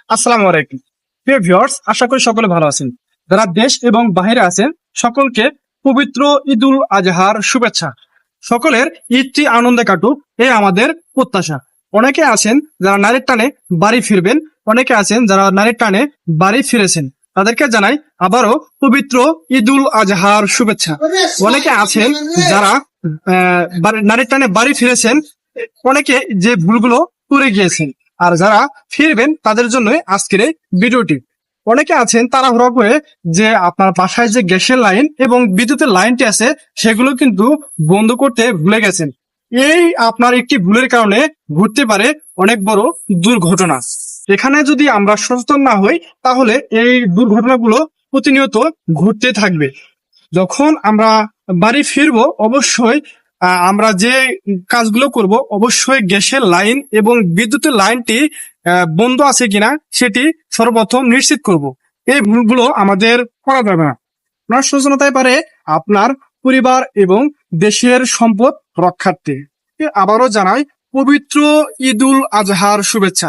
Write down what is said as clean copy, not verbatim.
আসসালামু আলাইকুম প্রিয় ভিউয়ার্স, আশা করি সকলে ভালো আছেন। যারা দেশ এবং বাইরে আছেন সকলকে পবিত্র ঈদুল আজহার শুভেচ্ছা। সকলের ঈদটি আনন্দে কাটুক এই আমাদের প্রত্যাশা। অনেকে আছেন যারা নারীর টানে বাড়ি ফিরবেন, অনেকে আছেন যারা নারীর টানে বাড়ি ফিরেছেন, তাদেরকে জানাই আবারও পবিত্র ঈদুল আজহার শুভেচ্ছা। অনেকে আছেন যারা নারীর টানে বাড়ি ফিরেছেন, অনেকে যে ভুলগুলো করে গিয়েছেন, আর যারা ফিরবেন তাদের জন্য আজকের এই ভিডিওটি। অনেকে আছেন তাড়াহুড়া করে যে আপনার বাসায় যে গ্যাসের লাইন এবং বিদ্যুতের লাইনটি আছে সেগুলো কিন্তু বন্ধ করতে ভুলে গেছেন। এই আপনার একটি ভুলের কারণে ঘটতে পারে অনেক বড় দুর্ঘটনা। এখানে যদি আমরা সচেতন না হই তাহলে এই দুর্ঘটনাগুলো প্রতিনিয়ত ঘটতে থাকবে। যখন আমরা বাড়ি ফিরবো অবশ্যই আমরা যে কাজগুলো করব অবশ্যই গ্যাসের লাইন এবং বিদ্যুতের লাইনটি বন্ধ আছে কিনা সেটি সর্বপ্রথম নিশ্চিত করব। এই ভুলগুলো আমাদের করা যাবে না। আপনার সচেতনতায় পারে আপনার পরিবার এবং দেশের সম্পদ রক্ষার্থে। আবারও জানাই পবিত্র ঈদুল আজহার শুভেচ্ছা।